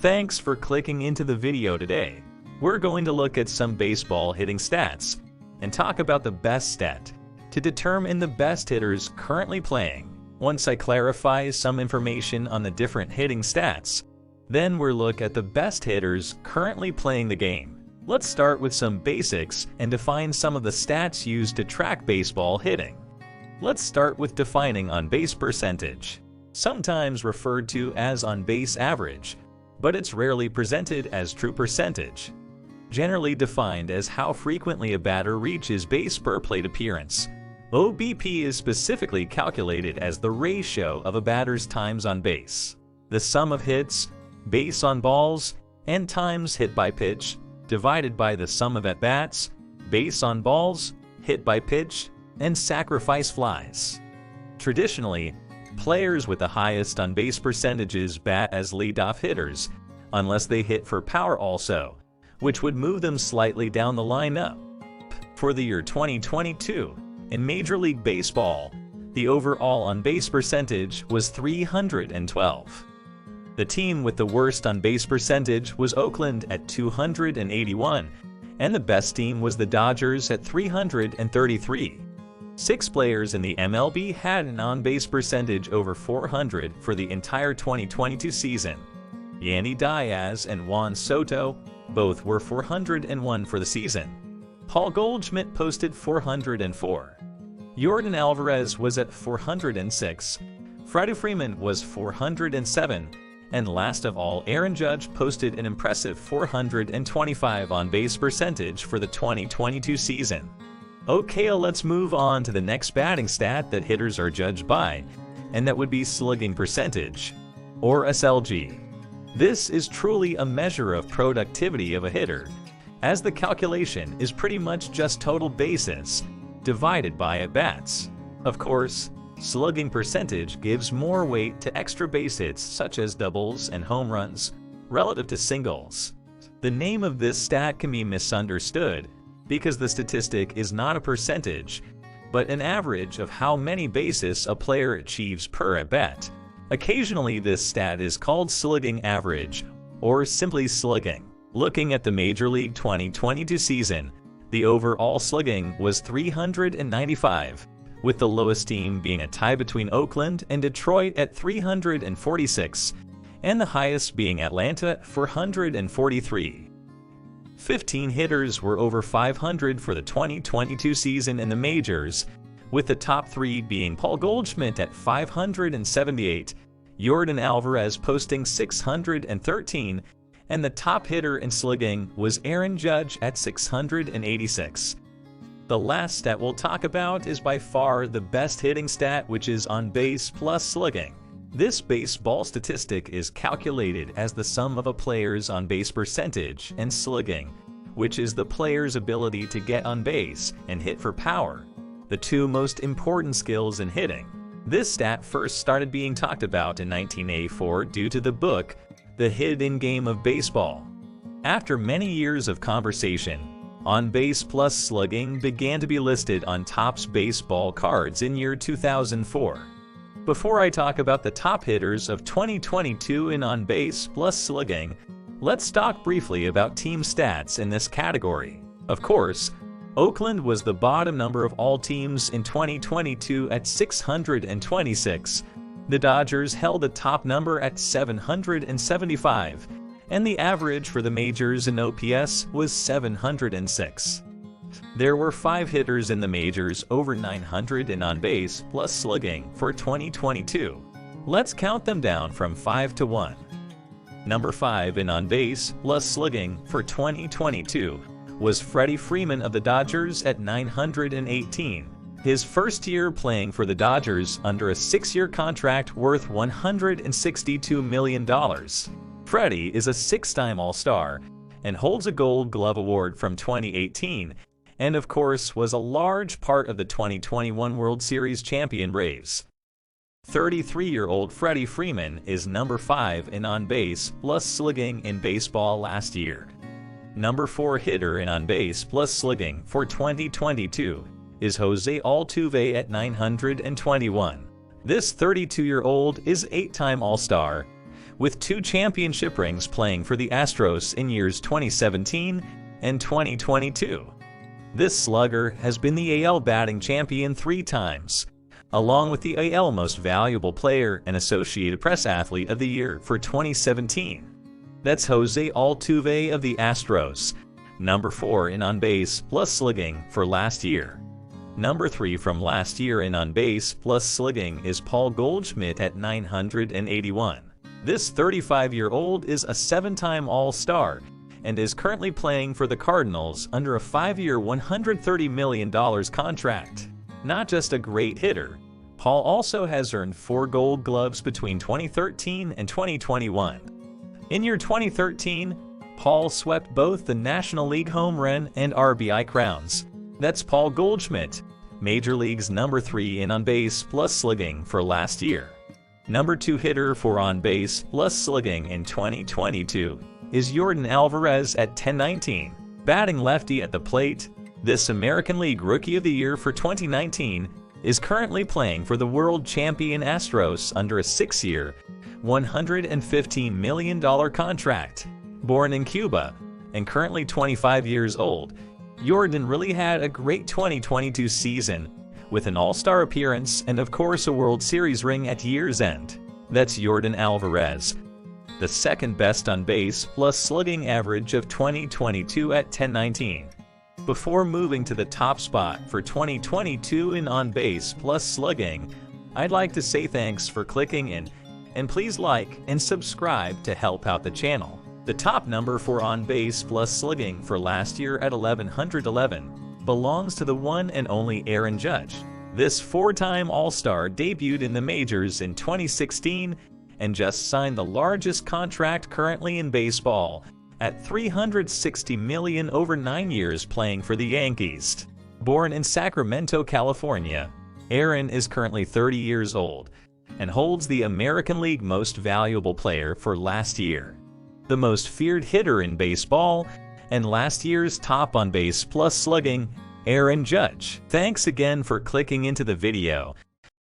Thanks for clicking into the video today. We're going to look at some baseball hitting stats and talk about the best stat to determine the best hitters currently playing. Once I clarify some information on the different hitting stats, then we'll look at the best hitters currently playing the game. Let's start with some basics and define some of the stats used to track baseball hitting. Let's start with defining on-base percentage, sometimes referred to as on-base average, but it's rarely presented as true percentage. Generally defined as how frequently a batter reaches base per plate appearance. OBP is specifically calculated as the ratio of a batter's times on base, the sum of hits, base on balls, and times hit by pitch, divided by the sum of at-bats, base on balls, hit by pitch, and sacrifice flies. Traditionally, players with the highest on-base percentages bat as leadoff hitters, unless they hit for power also, which would move them slightly down the lineup. For the year 2022, in Major League Baseball, the overall on-base percentage was 312. The team with the worst on-base percentage was Oakland at 281, and the best team was the Dodgers at 333. 6 players in the MLB had an on-base percentage over 400 for the entire 2022 season. Yandy Diaz and Juan Soto both were 401 for the season. Paul Goldschmidt posted 404. Yordan Alvarez was at 406. Freddie Freeman was 407. And last of all, Aaron Judge posted an impressive 425 on-base percentage for the 2022 season. Okay, let's move on to the next batting stat that hitters are judged by, and that would be slugging percentage, or SLG. This is truly a measure of productivity of a hitter, as the calculation is pretty much just total bases divided by at-bats. Of course, slugging percentage gives more weight to extra base hits such as doubles and home runs relative to singles. The name of this stat can be misunderstood because the statistic is not a percentage, but an average of how many bases a player achieves per at-bat. Occasionally this stat is called slugging average, or simply slugging. Looking at the Major League 2022 season, the overall slugging was 395, with the lowest team being a tie between Oakland and Detroit at 346, and the highest being Atlanta at 443. 15 hitters were over 500 for the 2022 season in the majors, with the top 3 being Paul Goldschmidt at 578, Yordan Alvarez posting 613, and the top hitter in slugging was Aaron Judge at 686. The last stat we'll talk about is by far the best hitting stat, which is on base plus slugging. This baseball statistic is calculated as the sum of a player's on-base percentage and slugging, which is the player's ability to get on base and hit for power, the 2 most important skills in hitting. This stat first started being talked about in 1984 due to the book, The Hidden Game of Baseball. After many years of conversation, on-base plus slugging began to be listed on Topps baseball cards in year 2004. Before I talk about the top hitters of 2022 in on-base plus slugging, let's talk briefly about team stats in this category. Of course, Oakland was the bottom number of all teams in 2022 at 626. The Dodgers held the top number at 775, and the average for the majors in OPS was 706. There were 5 hitters in the majors over 900 in on-base plus slugging for 2022. Let's count them down from 5 to 1. Number 5 in on-base plus slugging for 2022 was Freddie Freeman of the Dodgers at 918. His first year playing for the Dodgers under a 6-year contract worth $162 million. Freddie is a 6-time All-Star and holds a Gold Glove Award from 2018, and of course was a large part of the 2021 World Series champion Braves. 33-year-old Freddie Freeman is number 5 in on-base plus slugging in baseball last year. Number 4 hitter in on-base plus slugging for 2022 is Jose Altuve at 921. This 32-year-old is 8-time All-Star, with 2 championship rings playing for the Astros in years 2017 and 2022. This slugger has been the AL batting champion 3 times, along with the AL Most Valuable Player and Associated Press Athlete of the Year for 2017. That's Jose Altuve of the Astros, number 4 in on-base plus slugging for last year. Number 3 from last year in on-base plus slugging is Paul Goldschmidt at 981. This 35-year-old is a 7-time All-Star and is currently playing for the Cardinals under a 5-year $130 million contract. Not just a great hitter, Paul also has earned 4 Gold Gloves between 2013 and 2021. In year 2013, Paul swept both the National League home run and RBI crowns. That's Paul Goldschmidt, Major League's number 3 in on-base plus slugging for last year. Number 2 hitter for on-base plus slugging in 2022 is Yordan Alvarez at 1019. Batting lefty at the plate, this American League Rookie of the Year for 2019 is currently playing for the world champion Astros under a 6-year, $115 million contract. Born in Cuba and currently 25 years old, Yordan really had a great 2022 season with an All-Star appearance and of course a World Series ring at year's end. That's Yordan Alvarez, the second best on base plus slugging average of 2022 at 1019. Before moving to the top spot for 2022 in on base plus slugging, I'd like to say thanks for clicking in, and please like and subscribe to help out the channel. The top number for on-base plus slugging for last year at 1111 belongs to the one and only Aaron Judge. This 4-time All-Star debuted in the majors in 2016 and just signed the largest contract currently in baseball at $360 million over 9 years playing for the Yankees. Born in Sacramento, California, Aaron is currently 30 years old and holds the American League Most Valuable Player for last year, the most feared hitter in baseball, and last year's top on base plus slugging, Aaron Judge. Thanks again for clicking into the video.